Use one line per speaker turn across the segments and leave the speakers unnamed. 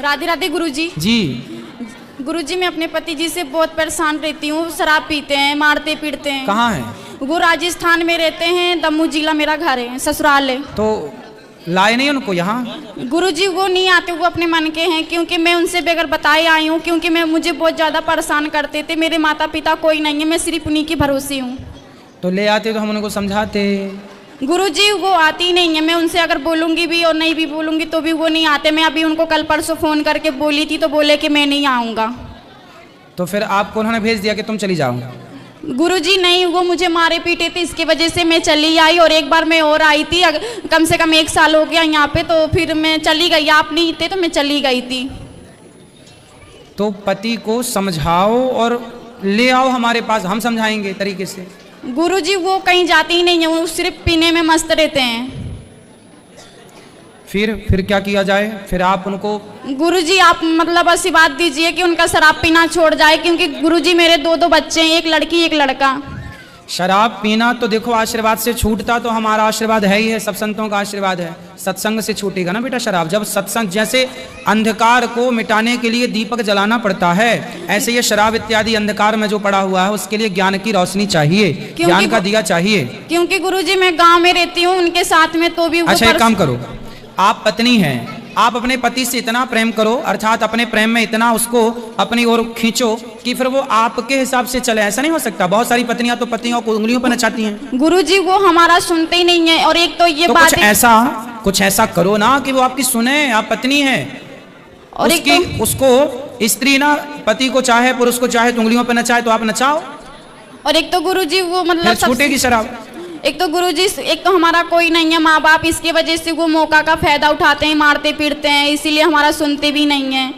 राधे राधे गुरुजी।
जी।
गुरुजी मैं अपने पति जी से बहुत परेशान रहती हूँ। शराब पीते हैं, मारते पीटते हैं।
कहाँ है
वो? राजस्थान में रहते हैं, दमू जिला मेरा घर है, ससुराल है।
तो लाए नहीं उनको यहाँ?
गुरुजी वो नहीं आते, वो अपने मन के हैं, क्योंकि मैं उनसे बगैर बताए आई हूँ, क्योंकि मुझे बहुत ज़्यादा परेशान करते थे। मेरे माता पिता कोई नहीं है, मैं सिर्फ उन्हीं की भरोसे हूँ।
तो ले आते तो हम उनको समझाते।
गुरुजी वो आती नहीं है। मैं उनसे अगर बोलूँगी भी और नहीं भी बोलूँगी तो भी वो नहीं आते। मैं अभी उनको कल परसों फ़ोन करके बोली थी तो बोले कि मैं नहीं आऊँगा।
तो फिर आपको उन्होंने भेज दिया कि तुम चली जाओ?
गुरुजी नहीं, वो मुझे मारे पीटे थे, इसकी वजह से मैं चली आई। और एक बार मैं और आई थी, कम से कम 1 साल हो गया यहाँ पे, तो फिर मैं चली गई। आप नहीं थे तो मैं चली गई थी।
तो पति को समझाओ और ले आओ हमारे पास, हम समझाएंगे तरीके से।
गुरुजी वो कहीं जाते ही नहीं है, वो सिर्फ पीने में मस्त रहते हैं।
फिर क्या किया जाए? फिर आप उनको?
गुरुजी आप मतलब आशीर्वाद दीजिए कि उनका शराब पीना छोड़ जाए, क्योंकि गुरुजी मेरे 2 बच्चे हैं, एक लड़की एक लड़का।
शराब पीना तो देखो आशीर्वाद से छूटता तो हमारा आशीर्वाद है ही है, सब संतों का आशीर्वाद है। सत्संग से छूटेगा ना बेटा शराब। जब सत्संग, जैसे अंधकार को मिटाने के लिए दीपक जलाना पड़ता है, ऐसे ये शराब इत्यादि अंधकार में जो पड़ा हुआ है उसके लिए ज्ञान की रोशनी चाहिए, ज्ञान का दिया चाहिए।
क्योंकि गुरुजी मैं गांव में रहती हूँ उनके साथ में, तो भी
अच्छा एक काम करो, आप पत्नी हैं, आप अपने पति से इतना प्रेम करो, अर्थात अपने प्रेम में इतना उसको अपनी ओर खींचो कि फिर वो आपके हिसाब से चले। ऐसा नहीं हो सकता, बहुत सारी पत्नियां तो पतियों को उंगलियों पर नचाती हैं।
गुरुजी वो हमारा सुनते ही नहीं है। और एक तो ये
तो
बात
कुछ ऐसा करो ना कि वो आपकी सुने। आप पत्नी हैं
और
उसकी, उसको स्त्री ना पति को चाहे पुरुष को चाहे तो उंगलियों पर नचाए, तो आप नचाओ।
और एक तो गुरुजी वो मतलब
छूटेगी शराब।
एक तो गुरुजी, एक तो हमारा कोई नहीं है माँ बाप, इसकी वजह से वो मौका का फायदा उठाते हैं, मारते पीटते हैं, इसीलिए हमारा सुनते भी नहीं है।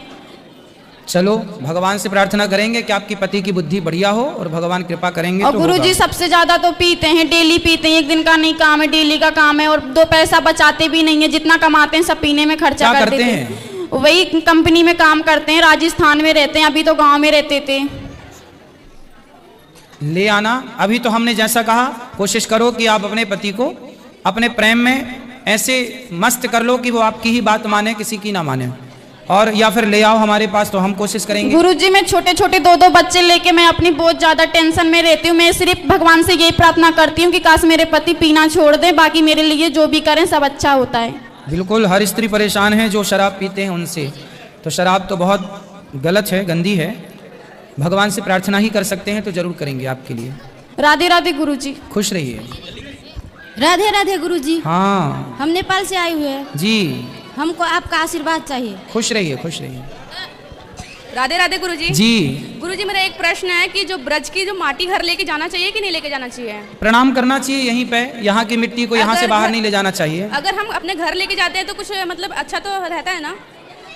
चलो भगवान से प्रार्थना करेंगे कि आपकी पति की बुद्धि बढ़िया हो और भगवान कृपा करेंगे।
और गुरुजी सबसे ज्यादा तो पीते हैं, डेली पीते हैं। एक दिन का नहीं काम है, डेली का काम है। और 2 पैसा बचाते भी नहीं है, जितना कमाते हैं सब पीने में खर्चा कर देते हैं। वही कंपनी में काम करते हैं, राजस्थान में रहते हैं, अभी तो गाँव में रहते थे।
ले आना। अभी तो हमने जैसा कहा, कोशिश करो कि आप अपने पति को अपने प्रेम में ऐसे मस्त कर लो कि वो आपकी ही बात माने, किसी की ना माने। और या फिर ले आओ हमारे पास, तो हम कोशिश करेंगे। गुरुजी
मैं छोटे छोटे 2 बच्चे लेके मैं अपनी बहुत ज्यादा टेंशन में रहती हूँ। मैं सिर्फ भगवान से यही प्रार्थना करती हूँ कि काश मेरे पति पीना छोड़ दें, बाकी मेरे लिए जो भी करें सब अच्छा होता है।
बिल्कुल, हर स्त्री परेशान है जो शराब पीते हैं उनसे। तो शराब तो बहुत गलत है, गंदी है। भगवान से प्रार्थना ही कर सकते हैं, तो जरूर करेंगे आपके लिए।
राधे राधे गुरुजी।
खुश रहिए।
राधे राधे गुरुजी।
हाँ,
हम नेपाल से आए हुए हैं
जी।
हमको आपका आशीर्वाद चाहिए।
खुश रहिए, खुश रहिए।
राधे राधे गुरुजी।
जी
गुरुजी, मेरा एक प्रश्न है कि जो ब्रज की जो माटी घर लेके जाना चाहिए कि नहीं लेके जाना चाहिए?
प्रणाम करना चाहिए यहीं पे। यहाँ की मिट्टी को यहाँ से बाहर नहीं ले जाना चाहिए।
अगर हम अपने घर लेके जाते हैं तो कुछ मतलब अच्छा तो रहता है ना?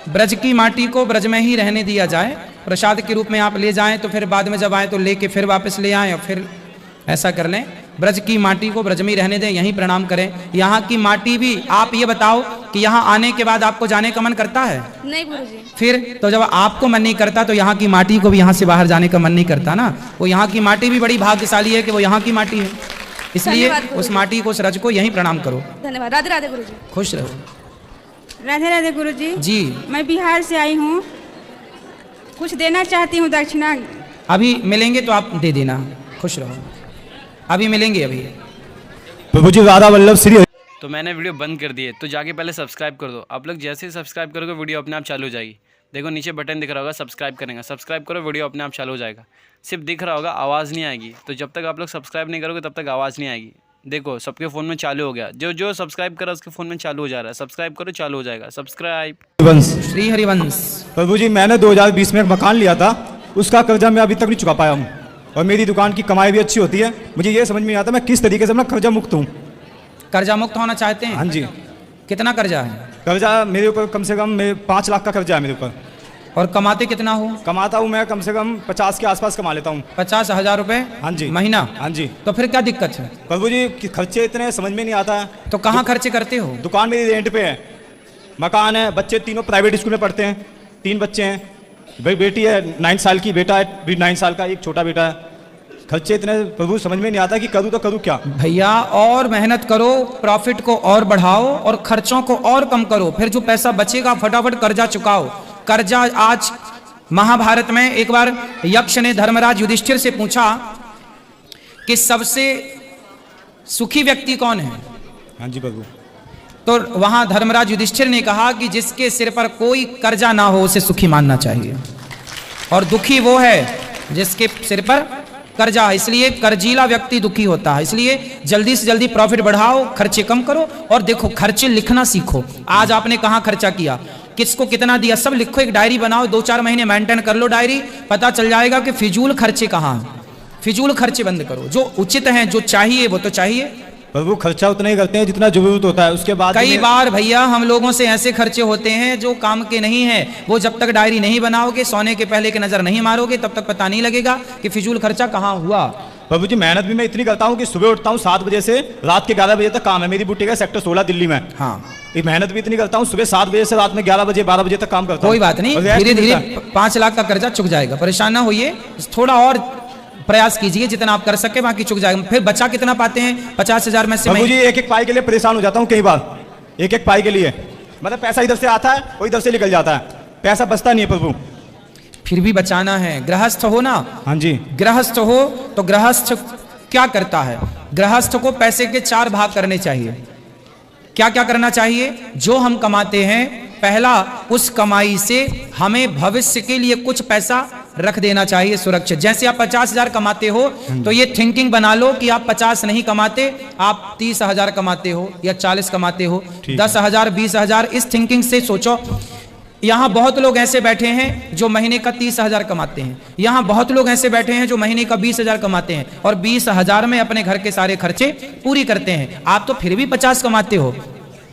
ब्रज की माटी को ब्रज में ही रहने दिया जाए। प्रसाद के रूप में आप ले जाएं तो फिर बाद में जब आए तो लेके फिर वापस ले आएं, और फिर ऐसा कर लें। ब्रज की माटी को ब्रज में ही रहने दें, यहीं प्रणाम करें। यहाँ की माटी भी, आप ये बताओ कि यहाँ आने के बाद आपको जाने का मन करता है?
नहीं गुरुजी।
फिर तो जब आपको मन नहीं करता तो यहाँ की माटी को भी यहाँ से बाहर जाने का मन नहीं करता ना। वो यहाँ की माटी भी बड़ी भाग्यशाली है कि वो यहाँ की माटी है, इसलिए उस माटी को, उस रज को यहीं प्रणाम करो।
धन्यवाद। राधे राधे गुरुजी।
खुश रहो।
राधे राधे गुरुजी।
जी, मैं
बिहार से आई हूँ, कुछ देना चाहती हूँ दक्षिणा।
अभी मिलेंगे तो आप दे देना। खुश रहो, अभी मिलेंगे। अभी
प्रभु जी राधा वल्लभ श्री।
तो मैंने वीडियो बंद कर दी है, तो जाके पहले सब्सक्राइब कर दो। आप लोग जैसे ही सब्सक्राइब करोगे वीडियो अपने आप चालू हो जाएगी। देखो नीचे बटन दिख रहा होगा, सब्सक्राइब करेंगे, सब्सक्राइब करो, वीडियो अपने आप चालू हो जाएगा। सिर्फ दिख रहा होगा, आवाज़ नहीं आएगी। तो जब तक आप लोग सब्सक्राइब नहीं करोगे तब तक आवाज़ नहीं आएगी। देखो सबके फ़ोन में चालू हो गया, जो सब्सक्राइब करा उसके फ़ोन में चालू हो जा रहा है। सब्सक्राइब करो, चालू हो जाएगा। सब्सक्राइब।
श्री हरिवंश।
प्रभु जी मैंने 2020 में एक मकान लिया था, उसका कर्जा मैं अभी तक नहीं चुका पाया हूँ, और मेरी दुकान की कमाई भी अच्छी होती है। मुझे ये समझ में नहीं आता मैं किस तरीके से अपना कर्जा मुक्त हूँ।
कर्जा मुक्त होना चाहते हैं?
हाँ जी।
कितना कर्जा है?
कर्जा मेरे ऊपर कम से कम 5 लाख का कर्जा है मेरे ऊपर।
और कमाते कितना हो?
कमाता हूँ मैं कम से कम 50 के आसपास कमा लेता हूँ।
50,000 रुपए?
हाँ जी।
महीना?
हाँ जी।
तो फिर क्या दिक्कत है?
प्रभु जी खर्चे इतने समझ में नहीं आता है।
तो कहाँ खर्चे करते हो?
दुकान मेरी रेंट पे है, मकान है, बच्चे तीनों प्राइवेट स्कूल में पढ़ते हैं, 3 बच्चे हैं। बेटी है 9 साल की, बेटा है भी 9 साल का, एक छोटा बेटा है। खर्चे इतने प्रभु समझ में नहीं आता कि करूँ तो करूँ क्या।
भैया और मेहनत करो, प्रॉफिट को और बढ़ाओ और खर्चों को और कम करो। फिर जो पैसा बचेगा फटाफट कर्जा चुकाओ। कर्जा आज महाभारत में एक बार यक्ष ने धर्मराज युधिष्ठिर से पूछा कि सबसे सुखी व्यक्ति कौन है।
हाँ जी प्रभु।
तो वहां धर्मराज युधिष्ठिर ने कहा कि जिसके सिर पर कोई कर्जा ना हो उसे सुखी मानना चाहिए, और दुखी वो है जिसके सिर पर कर्जा है। इसलिए कर्जीला व्यक्ति दुखी होता है। इसलिए जल्दी से जल्दी प्रॉफिट बढ़ाओ, खर्चे कम करो, और देखो खर्चे लिखना सीखो। आज आपने कहां खर्चा किया, किसको कितना दिया, सब लिखो, एक डायरी बनाओ, 2-4 महीने मेंटेन कर लो डायरी, पता चल जाएगा कि फिजूल खर्चे कहाँ हैं। फिजूल खर्चे बंद करो, जो उचित हैं, जो चाहिए वो तो चाहिए।
प्रभु खर्चा उतना ही करते हैं जितना जरूरत होता है, उसके बाद
कई बार भैया हम लोगों से ऐसे खर्चे होते हैं जो काम के नहीं हैं। वो जब तक डायरी नहीं बनाओगे, सोने के पहले की नजर नहीं मारोगे, तब तक पता नहीं लगेगा कि फिजूल खर्चा कहाँ हुआ।
प्रभु जी मेहनत भी मैं इतनी करता हूँ कि सुबह उठता हूँ 7 बजे से रात के 11 बजे तक काम है। मेरी बुटीक का सेक्टर 16 दिल्ली में।
हाँ,
ये मेहनत भी इतनी करता हूँ, सुबह 7 बजे से रात में 11 बजे 12 बजे तक काम करता हूँ।
कोई बात नहीं, धीरे धीरे 5 लाख का कर्जा चुक जाएगा, परेशान ना होइए। थोड़ा और प्रयास कीजिए जितना आप कर सके, बाकी चुक जाएगा। फिर बचा कितना पाते हैं 50,000 में से?
प्रभु जी एक एक पाई के लिए परेशान हो जाता हूँ कई बार, एक एक पाई के लिए। मतलब पैसा इधर से आता है और इधर से निकल जाता है, पैसा बचता नहीं है प्रभु।
फिर भी बचाना है। गृहस्थ हो ना?
हाँ जी।
गृहस्थ हो तो गृहस्थ क्या करता है? गृहस्थ को पैसे के 4 भाग करने चाहिए। क्या क्या करना चाहिए? जो हम कमाते हैं, पहला उस कमाई से हमें भविष्य के लिए कुछ पैसा रख देना चाहिए सुरक्षित। जैसे आप 50,000 कमाते हो तो ये थिंकिंग बना लो कि आप 50 नहीं कमाते, आप 30,000 कमाते हो या 40 कमाते हो, 10,000 20,000, इस थिंकिंग से सोचो। यहाँ बहुत लोग ऐसे बैठे हैं जो महीने का 30,000 कमाते हैं, यहाँ बहुत लोग ऐसे बैठे हैं जो महीने का 20,000 कमाते हैं और 20,000 में अपने घर के सारे खर्चे पूरी करते हैं। आप तो फिर भी 50 कमाते हो।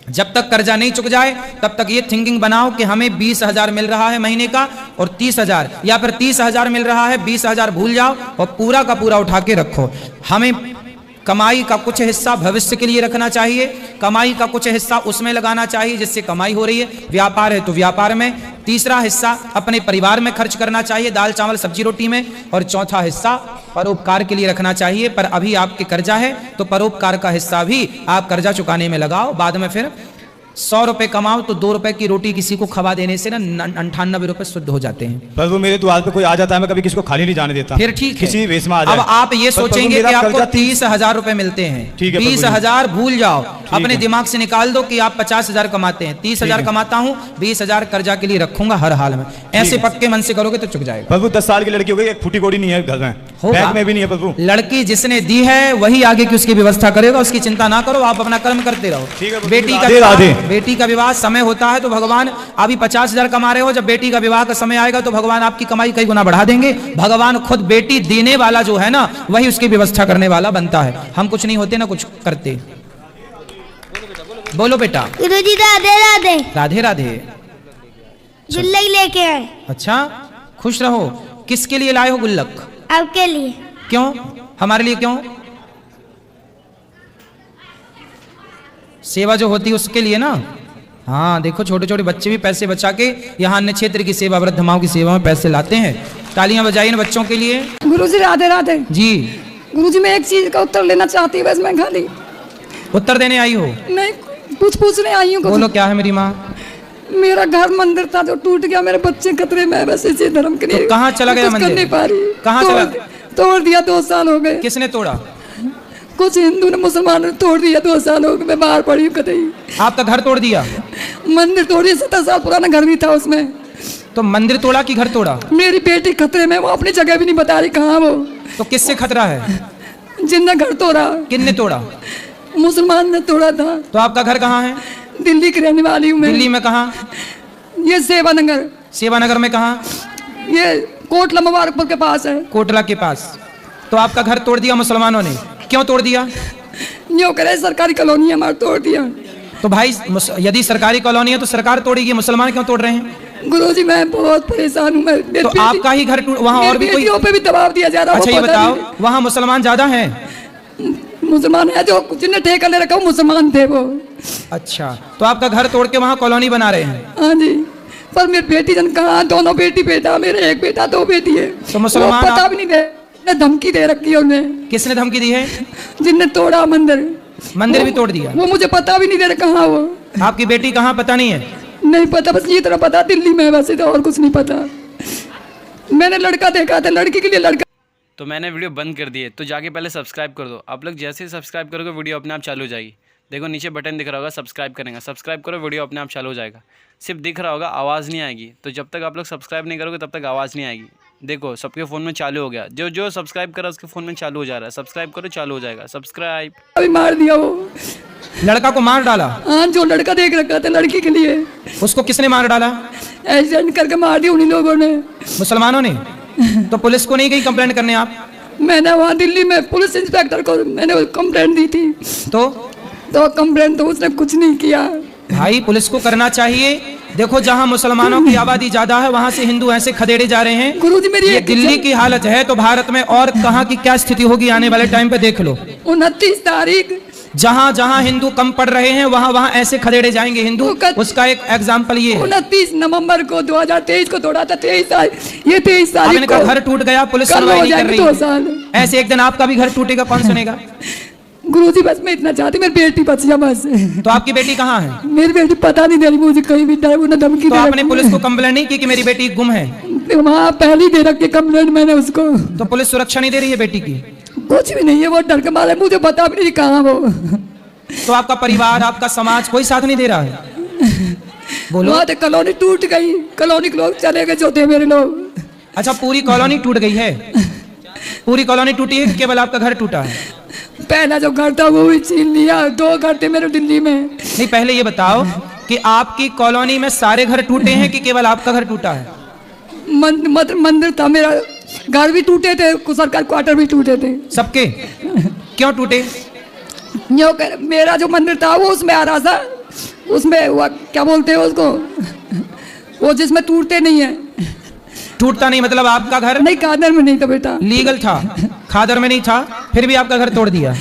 जब तक कर्जा नहीं चुक जाए तब तक ये थिंकिंग बनाओ कि हमें 20,000 मिल रहा है महीने का और 30,000, या फिर 30,000 मिल रहा है, 20,000 भूल जाओ और पूरा का पूरा उठा के रखो। हमें कमाई का कुछ हिस्सा भविष्य के लिए रखना चाहिए, कमाई का कुछ हिस्सा उसमें लगाना चाहिए जिससे कमाई हो रही है। व्यापार है तो व्यापार में, तीसरा हिस्सा अपने परिवार में खर्च करना चाहिए, दाल चावल सब्जी रोटी में, और चौथा हिस्सा परोपकार के लिए रखना चाहिए। पर अभी आपके कर्जा है तो परोपकार का हिस्सा भी आप कर्जा चुकाने में लगाओ। बाद में फिर 100 रुपए कमाओ तो 2 रुपए की रोटी किसी को खवा देने से ना 98 रुपए शुद्ध हो जाते हैं।
प्रभु मेरे द्वार पे कोई आ जाता है, मैं कभी किसी को खाली नहीं जाने देता।
फिर ठीक है,
किसी वेश में आ जाए।
अब आप ये सोचेंगे कि आपको 30,000 रुपए मिलते हैं, 20,000 भूल जाओ, अपने दिमाग से निकाल दो कि आप 50,000 कमाते हैं। 30,000 कमाता हूँ, 20,000 कर्जा के लिए रखूंगा हर हाल में। ऐसे पक्के मन से करोगे तो चुक जाएगा।
प्रभु 10 साल की लड़की हो गई, एक फूटी कोड़ी नहीं है घर में, बैग में भी नहीं है प्रभु।
लड़की जिसने दी है वही आगे की उसकी व्यवस्था करेगा, उसकी चिंता ना करो, आप अपना कर्म करते रहो। बेटी का विवाह समय होता है तो भगवान, अभी 50,000 कमा रहे हो, जब बेटी का विवाह का समय आएगा तो भगवान आपकी कमाई कई गुना बढ़ा देंगे। भगवान खुद बेटी देने वाला जो है ना, वही उसकी व्यवस्था करने वाला बनता है। हम कुछ नहीं होते ना कुछ करते। बोलो बेटा।
गुरुजी राधे राधे।
राधे राधे।
गुल्लक लेके आए।
अच्छा, खुश रहो। किसके लिए लाए हो गुल्लक?
आपके लिए।
क्यों? हमारे लिए क्यों? सेवा जो होती है उसके लिए ना। हाँ देखो, छोटे छोटे बच्चे भी पैसे बचा के यहाँ अन्य क्षेत्र की सेवा, वृद्ध माओं की सेवा में पैसे लाते हैं। तालियां बजाइए इन बच्चों के लिए।
गुरुजी राधे राधे।
जी
गुरुजी मैं एक चीज का उत्तर लेना चाहती हूँ, बस मैं खाली
उत्तर देने आई हो?
नहीं, कुछ पूछने आई हूँ।
बोलो क्या है मेरी माँ?
मेरा घर मंदिर था जो टूट गया, मेरे बच्चे खतरे में, बस इसी धर्म के लिए।
तो कहाँ चला गया मंदिर?
नहीं पा रही।
कहाँ चला?
तोड़ दिया, 2 साल हो गए।
किसने तोड़ा?
कुछ हिंदू ने, मुसलमानों ने तोड़ दिया, 2 साल हो गए, मैं बाहर पड़ी हूँ कतई।
आपका घर तोड़ दिया?
मंदिर तोड़ दिया, 70 साल पुराना घर भी था उसमें।
तो मंदिर तोड़ा कि घर तोड़ा?
मेरी बेटी खतरे में, वो अपनी जगह भी नहीं बता रही कहाँ वो।
तो किससे खतरा है?
जिनने घर तोड़ा।
किसने तोड़ा?
मुसलमान ने तोड़ा था।
तो आपका घर कहाँ है?
दिल्ली की रहने वाली हूँ मैं।
दिल्ली में कहाँ?
ये सेवानगर।
सेवानगर में कहाँ?
ये कोटला मुबारकपुर के पास है।
कोटला के पास। तो आपका घर तोड़ दिया मुसलमानों ने? क्यों तोड़ दिया?
यूँ करे सरकारी कॉलोनी हमारा तोड़ दिया।
तो भाई यदि सरकारी कॉलोनी है तो सरकार तोड़ेगी, मुसलमान क्यों तोड़ रहे हैं?
गुरुजी मैं बहुत परेशान हूँ।
तो आपका ही घर वहाँ और भी कोई
पे भी दबाव दिया जा रहा है।
अच्छा ये बताओ, वहाँ मुसलमान ज्यादा हैं?
मुसलमान है, जो जिन्हें ठेका ले रखा मुसलमान थे वो।
अच्छा, तो आपका घर तोड़ के वहाँ कॉलोनी बना रहे हैं?
हाँ जी, पर मेरी बेटी जन कहाँ, दोनों बेटी बेटा, मेरे एक बेटा 2 बेटी है।
तो मुसलमान
पता भी नहीं दे, धमकी दे रखी है उन्हें।
किसने धमकी दी है?
जिनने तोड़ा मंदिर।
मंदिर भी तोड़ दिया?
वो मुझे पता भी नहीं दे रहा कहाँ वो।
आपकी बेटी कहाँ पता नहीं है?
नहीं पता, बस ये तरह पता दिल्ली में, वैसे तो और कुछ नहीं पता। मैंने लड़का देखा था, लड़की के लिए लड़का।
तो मैंने वीडियो बंद कर दी है, तो जाके पहले सब्सक्राइब कर दो। आप लोग जैसे ही सब्सक्राइब करोगे वीडियो अपने आप चालू हो जाएगी। देखो नीचे बटन दिख रहा होगा सब्सक्राइब करेंगे, सब्सक्राइब करो वीडियो अपने आप चालू हो जाएगा। सिर्फ दिख रहा होगा, आवाज़ नहीं आएगी। तो जब तक आप लोग सब्सक्राइब नहीं करोगे तब तक आवाज़ नहीं आएगी। देखो सबके फ़ोन में चालू हो गया, जो जो सब्सक्राइब करा उसके फ़ोन में चालू हो जा रहा है। सब्सक्राइब करो, चालू हो जाएगा। सब्सक्राइब।
अभी मार दिया वो
लड़का को मार डाला?
हाँ, जो लड़का देख रखा था लड़की के लिए,
उसको किसने मार डाला?
एक्सीडेंट करके मार दिया उन्हीं लोगों ने,
मुसलमानों ने। तो पुलिस को नहीं गई कंप्लेंट करने आप?
मैंने वहाँ दिल्ली में पुलिस इंस्पेक्टर को मैंने कंप्लेंट दी थी,
तो
कंप्लेंट तो उसने कुछ नहीं किया।
भाई पुलिस को करना चाहिए। देखो जहां मुसलमानों की आबादी ज्यादा है वहां से हिंदू ऐसे खदेड़े जा रहे हैं।
गुरुजी मेरी
ये दिल्ली की हालत है तो भारत में और कहां की क्या स्थिति होगी आने वाले टाइम पे देख लो।
29 तारीख
जहां जहां हिंदू कम पड़ रहे हैं वहां वहां ऐसे खदेड़े जाएंगे हिंदू। उसका एक एग्जाम्पल ये है,
29 नवंबर को 2023 को तोड़ा था। 23 तारीख
का घर टूट गया, पुलिस सुनवाई नहीं कर रही।
2 साल
ऐसे एक दिन आपका भी घर टूटेगा, कौन सुनेगा?
गुरुजी बस मैं इतना चाहती, मेरी बेटी बच जा बस।
तो आपकी बेटी कहाँ है?
मेरी बेटी पता नहीं दे रही मुझे, कहीं भी धमकी।
तो आपने पुलिस को कंप्लेंट नहीं की कि मेरी बेटी गुम है?
वहाँ पहली दे रखी कंप्लेंट मैंने उसको।
तो पुलिस सुरक्षा नहीं दे रही है बेटी की?
कुछ भी नहीं है, वो डर के मारे मुझे बता भी नहीं कहाँ वो।
तो आपका परिवार, आपका समाज कोई साथ नहीं दे रहा है? बोलो।
वहाँ तो कॉलोनी टूट गई, कॉलोनी के लोग चले गए जो थे मेरे लोग।
अच्छा पूरी कॉलोनी टूट गई है? पूरी कॉलोनी टूटी है, केवल आपका घर टूटा है?
पहला जो घर था वो भी छीन लिया, 2 घर थे मेरे दिल्ली में।
नहीं पहले ये बताओ कि आपकी कॉलोनी में सारे घर टूटे हैं कि केवल आपका घर टूटा है?
मंदिर था मेरा, घर भी टूटे थे, सरकार क्वार्टर भी टूटे थे
सबके। क्यों टूटे?
मेरा जो मंदिर था वो उसमें आ रहा था, उसमें वो क्या बोलते हैं उसको, वो जिसमें टूटते नहीं है।
टूटता नहीं मतलब आपका घर?
नहीं, खादर में नहीं था बेटा,
लीगल था, खादर में नहीं था, फिर भी आपका घर तोड़ दिया।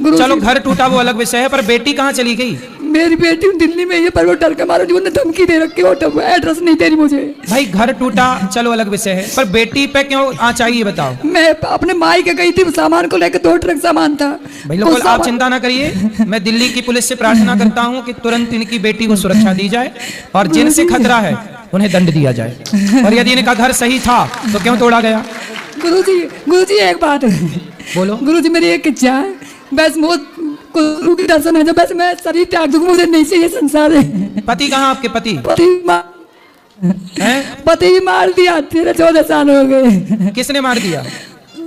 चलो घर टूटा वो अलग विषय है, पर बेटी कहाँ चली गई?
मेरी बेटी दिल्ली में है, पर वो डर के मारे जो धमकी दे रखी है, वो एड्रेस नहीं दे रही मुझे।
भाई घर टूटा चलो अलग विषय है, पर बेटी पे क्यों आ चाहिए बताओ?
मैं अपने माई के गई थी, सामान को लेकर 2 ट्रक सामान था।
भाई लोग आप चिंता ना करिए, मैं दिल्ली की पुलिस से प्रार्थना करता हूँ कि तुरंत इनकी बेटी को सुरक्षा दी जाए और जिनसे खतरा है उन्हें दंड दिया जाए। और यदि इनका घर सही था तो क्यों तोड़ा गया?
गुरुजी एक बात
बोलो।
गुरुजी मेरी एक इच्छा है, बस गुरु के दर्शन है, बस मैं शरीर त्याग दूंगा, मुझे नहीं चाहिए संसार है।
पति कहाँ आपके? पति
पति मार दिया, 13-14 साल हो गए।
किसने मार दिया?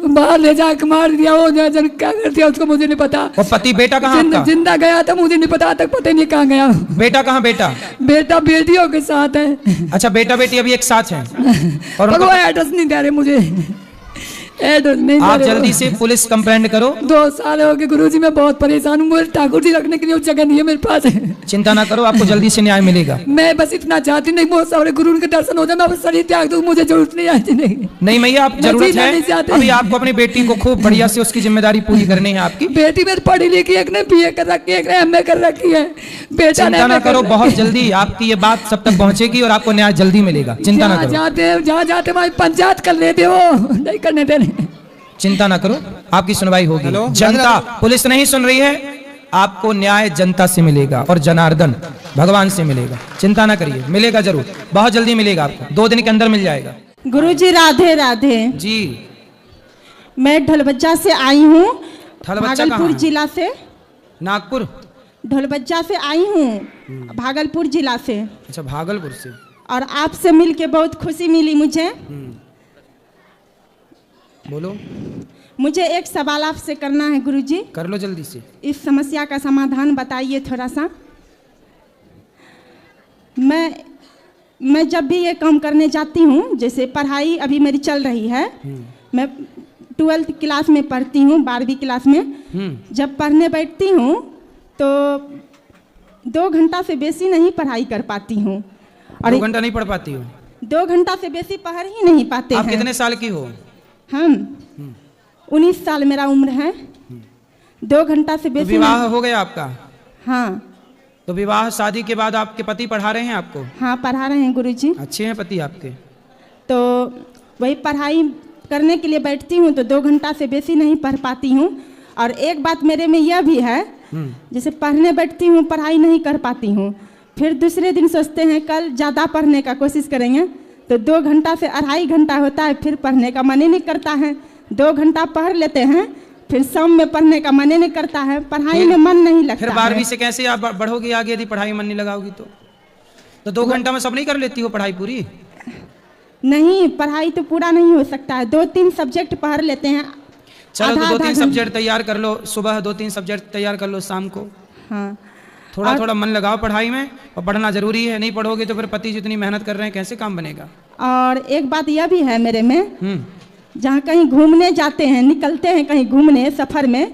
बाहर ले जाकर मार दिया, वो जन क्या कर दिया उसको मुझे नहीं पता।
और पति बेटा कहाँ आपका?
जिंदा गया था, मुझे नहीं पता तक, पता नहीं कहाँ गया।
बेटा कहाँ? बेटा
बेटियों के साथ है।
अच्छा बेटा बेटी अभी एक साथ हैं और
वो एड्रेस नहीं दे रहे मुझे, एड्रेस नहीं।
आप जल्दी से पुलिस कंप्लेंट करो।
2 साल हो गए गुरुजी, मैं बहुत परेशान हूँ, मुझे ठाकुर जी रखने के लिए जगह नहीं है मेरे पास।
चिंता ना करो, आपको जल्दी से न्याय मिलेगा।
मैं बस इतना चाहती नहीं, बहुत सारे गुरु के दर्शन हो जाए, मैं शरीर त्याग दूं, मुझे जरूरत नहीं आती। नहीं
मैया आप जरूरत है, अभी आपको अपनी बेटी को खूब बढ़िया से उसकी जिम्मेदारी पूरी करनी है। आपकी बेटी
मेरी पढ़ी लिखी, एक ने BA कर रखी है, एक ने MA कर रखी है। बेटा
चिंता ना करो, बहुत जल्दी आपकी ये बात सब तक पहुंचेगी और आपको न्याय जल्दी मिलेगा। चिंता ना करो,
जहाँ जाते भाई पंचायत कर लेते हो, नहीं करने देने।
चिंता ना करो, आपकी सुनवाई होगी। जनता, पुलिस नहीं सुन रही है, आपको न्याय जनता से मिलेगा और जनार्दन भगवान से मिलेगा। चिंता ना करिए, मिलेगा जरूर, बहुत जल्दी मिलेगा आपको, 2 दिन के अंदर मिल जाएगा।
गुरुजी राधे राधे
जी।
मैं ढोलबज्जा से आई हूँ,
भागलपुर
भागलपुर जिला से।
नागपुर?
ढोलबज्जा से आई हूँ, भागलपुर जिला से।
अच्छा भागलपुर से।
और आपसे मिलके बहुत खुशी मिली मुझे।
बोलो।
मुझे एक सवाल आपसे करना है गुरुजी।
कर लो जल्दी से।
इस समस्या का समाधान बताइए थोड़ा सा। मैं जब भी ये काम करने जाती हूँ, जैसे पढ़ाई अभी मेरी चल रही है, मैं 12th क्लास में पढ़ती हूँ, 12वीं क्लास में। जब पढ़ने बैठती हूँ तो 2 घंटा से बेसी नहीं पढ़ाई कर पाती हूँ। और
2 घंटा नहीं पढ़ पाती हो?
2 घंटा से बेसी पढ़ ही नहीं पाते हैं।
आप कितने साल की हो?
हम 19 साल मेरा उम्र है। 2 घंटा से बेसी।
तो विवाह हो गया आपका?
हाँ।
तो विवाह शादी के बाद आपके पति पढ़ा रहे हैं आपको?
हाँ पढ़ा रहे हैं गुरुजी।
अच्छे हैं पति आपके?
तो वही पढ़ाई करने के लिए बैठती हूँ तो 2 घंटा से बेसी नहीं पढ़ पाती हूँ। और एक बात मेरे में यह भी है, जैसे पढ़ने बैठती हूँ पढ़ाई नहीं कर पाती हूँ, फिर दूसरे दिन सोचते हैं कल ज़्यादा पढ़ने का कोशिश करेंगे, तो 2 घंटा से 2.5 घंटा होता है, फिर पढ़ने का मन ही नहीं करता है। 2 घंटा पढ़ लेते हैं, फिर शाम में पढ़ने का मन ही नहीं करता है, पढ़ाई में मन नहीं लगता
फिर 12वीं से कैसे आप बढ़ोगे आगे यदि पढ़ाई में मन नहीं लगाओगी तो 2 घंटा में सब नहीं कर लेती हो पढ़ाई पूरी?
नहीं, पढ़ाई तो पूरा नहीं हो सकता है, 2-3 सब्जेक्ट पढ़ लेते हैं।
चलो तो 2-3 सब्जेक्ट तैयार कर लो, सुबह 2-3 सब्जेक्ट तैयार कर लो, शाम को
हाँ
थोड़ा मन लगाओ पढ़ाई में, और पढ़ना जरूरी है। नहीं पढ़ोगे तो फिर पति जितनी मेहनत कर रहे हैं कैसे काम बनेगा?
और एक बात यह भी है मेरे में, जहाँ कहीं घूमने जाते हैं, निकलते हैं कहीं घूमने सफर में,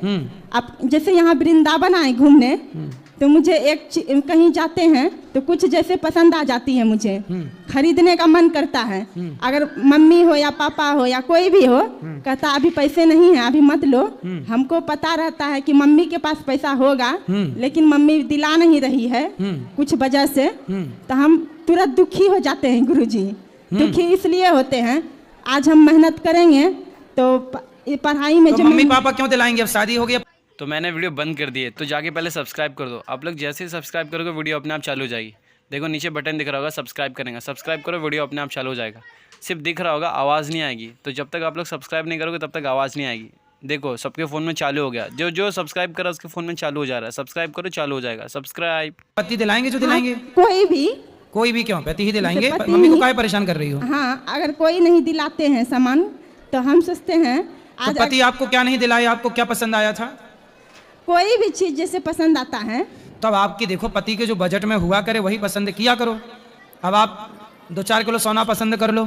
अब जैसे यहाँ वृंदावन आए घूमने, तो मुझे कहीं जाते हैं तो कुछ जैसे पसंद आ जाती है, मुझे खरीदने का मन करता है। अगर मम्मी हो या पापा हो या कोई भी हो, कहता अभी पैसे नहीं है, अभी मत लो। हमको पता रहता है कि मम्मी के पास पैसा होगा, लेकिन मम्मी दिला नहीं रही है कुछ वजह से, तो हम तुरंत दुखी हो जाते हैं गुरुजी। दुखी इसलिए होते हैं, आज हम मेहनत करेंगे तो पढ़ाई में
तो मम्मी पापा क्यों दिलाएंगे? अब शादी हो गई।
तो मैंने वीडियो बंद कर दी है, तो जाके पहले सब्सक्राइब कर दो। आप लोग जैसे ही सब्सक्राइब करोगे वीडियो अपने आप चालू हो जाएगी। देखो नीचे बटन दिख रहा होगा, सब्सक्राइब करेंगे, सब्सक्राइब करो, वीडियो अपने आप चालू हो जाएगा। सिर्फ दिख रहा होगा, आवाज़ नहीं आएगी। तो जब तक आप लोग सब्सक्राइब नहीं करोगे तब तक आवाज़ नहीं आएगी। देखो सबके फ़ोन में चालू हो गया, जो सब्सक्राइब करा उसके फ़ोन में चालू हो जा रहा है। सब्सक्राइब करो, चालू हो जाएगा। सब्सक्राइब
पति दिलाएंगे जो दिलाएंगे?
कोई भी
क्यों? पति ही दिलाएंगे? मम्मी को काहे परेशान कर रही हो?
हाँ, अगर कोई नहीं दिलाते हैं सामान तो हम सोचते हैं
आज तो पति आपको क्या नहीं दिलाया? आपको क्या पसंद आया था?
कोई भी चीज जैसे पसंद आता है।
तो अब आपकी देखो पति के जो बजट में हुआ करे वही पसंद किया करो। अब आप 2-4 किलो सोना पसंद कर लो,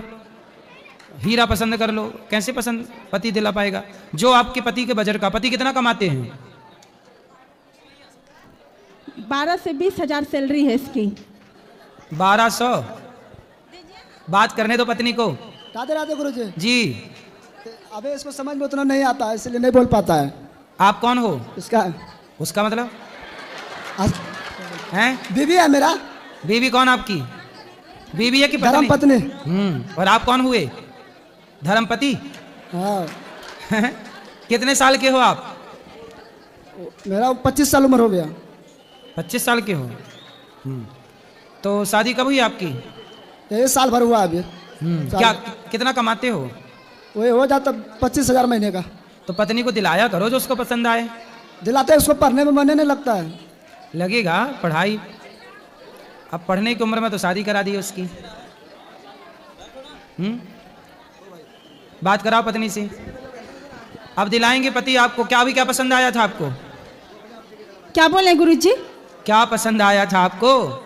हीरा पसंद कर लो, कैसे पसंद पति दिला पाएगा? जो आपके पति के बजट का। पति कितना कमाते हैं?
12 से 20 हजार सैलरी है इसकी।
1200? बात करने दो पत्नी को।
राधे राधे गुरुजी
जी।
अबे इसको समझ में उतना नहीं आता है, इसलिए नहीं बोल पाता है।
आप कौन हो? उसका मतलब हैं?
बीवी है मेरा।
बीवी कौन आपकी? बीवी है कि पत्नी?
धर्मपत्नी।
और आप कौन हुए? धर्मपति?
हाँ।
कितने साल के हो आप?
मेरा 25 साल उम्र हो गया।
25 साल के हो? तो शादी कब हुई आपकी?
ये साल भर हुआ अभी।
क्या कितना कमाते हो?
वही हो जाता 25,000 महीने का।
तो पत्नी को दिलाया करो जो उसको पसंद आए।
दिलाते उसको पढ़ने में मन नहीं लगता है।
लगेगा पढ़ाई, अब पढ़ने की उम्र में तो शादी करा दी उसकी। बात कराओ पत्नी से। अब दिलाएंगे पति आपको। क्या अभी क्या पसंद आया था आपको?
क्या बोले गुरुजी?
क्या पसंद आया था आपको?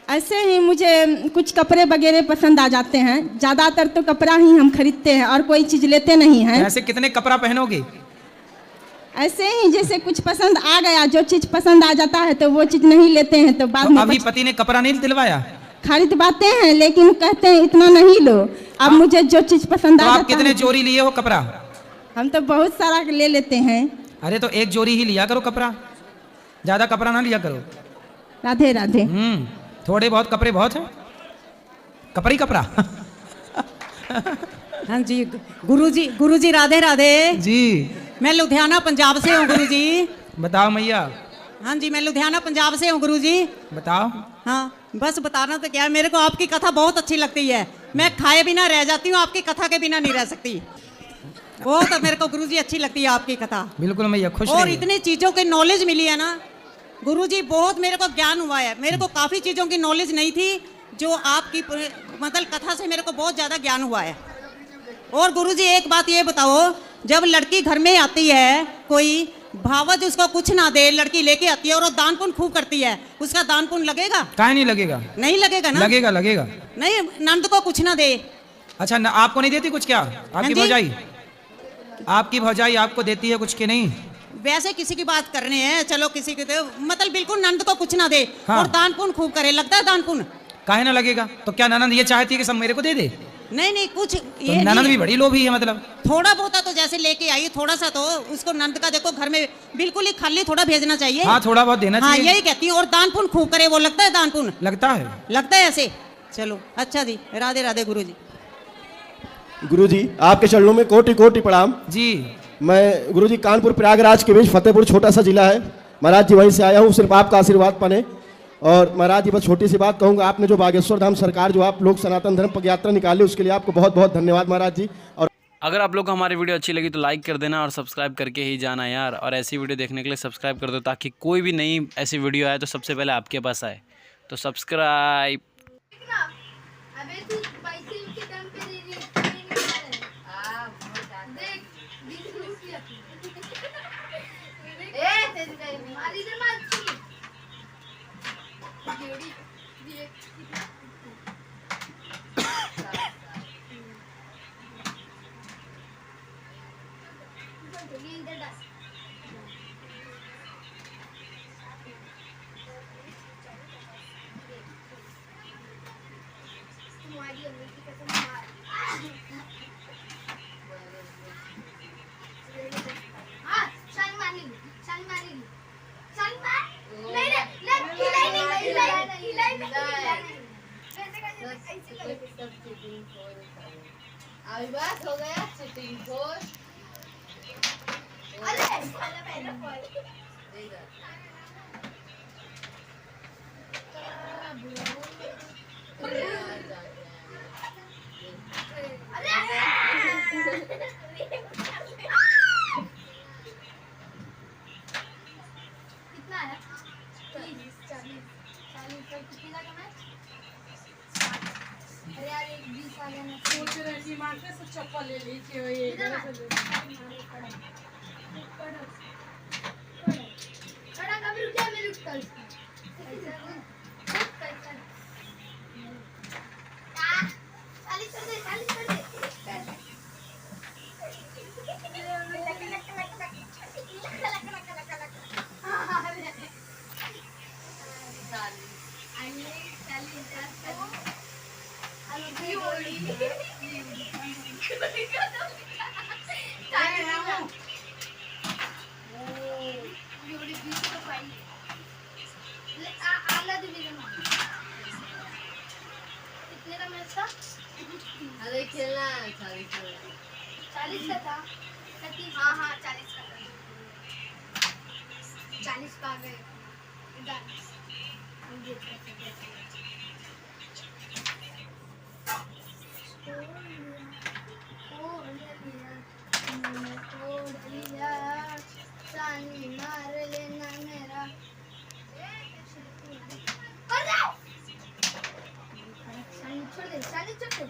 ऐसे ही मुझे कुछ कपड़े वगैरह पसंद आ जाते हैं। ज़्यादातर तो कपड़ा ही हम खरीदते हैं और कोई चीज़ लेते नहीं हैं।
ऐसे कितने कपड़ा पहनोगे?
ऐसे ही जैसे कुछ पसंद आ गया, जो चीज़ पसंद आ जाता है तो वो चीज़ नहीं लेते हैं, तो बाद में
अभी पति ने कपड़ा नहीं दिलवाया?
खरीदवाते हैं लेकिन कहते हैं इतना नहीं लो। अब मुझे जो चीज़ पसंद आ जाता है।
आप कितने जोड़ी लिए हो कपड़ा?
हम तो बहुत सारा ले लेते हैं।
अरे तो एक जोड़ी ही लिया करो कपड़ा, ज़्यादा कपड़ा ना लिया करो।
राधे राधे।
थोड़े बहुत कपड़े बहुत हैं, कपड़ा कपड़ा।
हाँ जी गुरुजी राधे राधे
जी।
मैं लुधियाना पंजाब से हूँ गुरुजी।
बताओ मैया।
हाँ जी मैं लुधियाना पंजाब से हूँ गुरुजी।
बताओ।
हाँ बस बताना तो क्या है, मेरे को आपकी कथा बहुत अच्छी लगती है। मैं खाए बिना रह जाती हूँ, आपकी कथा के बिना नहीं रह सकती। बहुत तो मेरे को गुरुजी अच्छी लगती है आपकी कथा।
बिल्कुल मैया, खुश
और इतनी चीज़ों की नॉलेज मिली है ना गुरुजी, बहुत मेरे को ज्ञान हुआ है। मेरे को काफ़ी चीज़ों की नॉलेज नहीं थी, जो आपकी मतलब कथा से मेरे को बहुत ज़्यादा ज्ञान हुआ है। और गुरुजी एक बात ये बताओ, जब लड़की घर में आती है, कोई भावज उसको कुछ ना दे, लड़की लेके आती है और वो दान पुण्य खूब करती है, उसका दान पुण्य लगेगा?
काहे नहीं लगेगा?
नहीं लगेगा ना?
लगेगा लगेगा।
नहीं, नंद को कुछ ना दे।
अच्छा आपको नहीं देती कुछ? क्या आपकी भौजाई? आपकी भौजाई आपको देती है कुछ कि नहीं?
वैसे किसी की बात करने हैं, चलो किसी की मतलब बिल्कुल नंद को कुछ ना दे।
हाँ।
और दान पुण्य खूब करे, लगता है दान पुण्य?
काहे ना लगेगा? तो क्या ननद ये चाहती है कि सब मेरे को दे दे?
नहीं कुछ
तो ये ननद भी बड़ी लोभी है। मतलब
थोड़ा बहुत तो जैसे लेके आई, थोड़ा सा तो उसको नंद का देखो घर में बिल्कुल ही खाली थोड़ा भेजना चाहिए।
हाँ थोड़ा बहुत देना चाहिए।
हाँ यही कहती हूँ। और दान पुण्य खूब करे, वो लगता है दान पुण्य?
लगता है।
लगता है ऐसे। चलो अच्छा जी, राधे राधे गुरुजी।
गुरुजी आपके चरणों में कोटि कोटि प्रणाम
जी।
मैं गुरुजी कानपुर प्रयागराज के बीच फतेहपुर छोटा सा जिला है, महाराज जी वहीं से आया हूँ सिर्फ आपका आशीर्वाद पाने। और महाराज जी बस छोटी सी बात कहूँगा, आपने जो बागेश्वर धाम सरकार जो आप लोग सनातन धर्म पग यात्रा निकाली उसके लिए आपको बहुत बहुत धन्यवाद महाराज जी। और
अगर आप लोग को हमारी वीडियो अच्छी लगी तो लाइक कर देना और सब्सक्राइब करके ही जाना यार। और ऐसी वीडियो देखने के लिए सब्सक्राइब कर दो ताकि कोई भी नई ऐसी वीडियो आए तो सबसे पहले आपके पास आए। तो सब्सक्राइब।
अभी बात हो गया चिटिंग खोर। कितना है? 30, 40, 40 कितने का कमाए? अरे यार एक 20 आ गया ना। सोच रहे थी मार्केट से चप्पल ले ली थी ये कड़ा कब रुक गया मेरे ऊपर अरे खेलना 40 का था। हाँ हाँ 40 का था। 40 पा गए। मार लेना मेरा छोड़ दे छोड़ दे।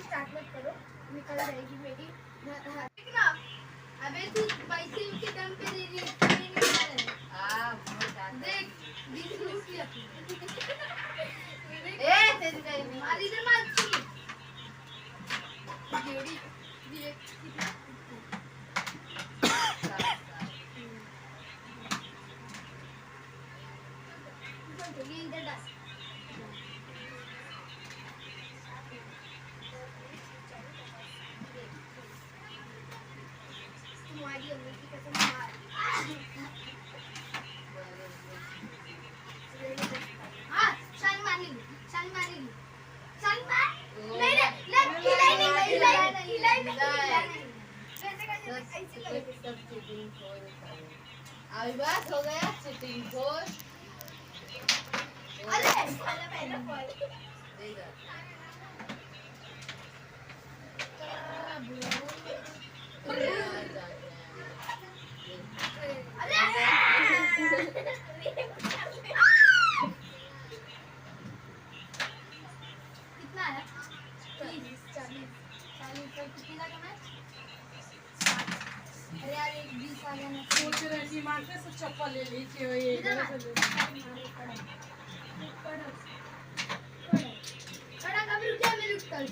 स्टार्ट मत करो, निकल जाएगी मेरी। अबे तू पैसे के दम पे दे रही है। देख 20 लूट लिया तेरी कहीं मारी इधर मार जोड़ी ये कितना इधर डाल तुम्हारी अम्मी की कसम मार। हाँ शान मारेगी शान मार नहीं अभी बात हो गया चिटिंग खोर। कितना है? 30, 40 कितने का कमाए? अरे यार एक 20 आ गया ना। सोच रहे थी मार्केट से चप्पल ले ली थी ये कड़ा कब रुक गया मेरे ऊपर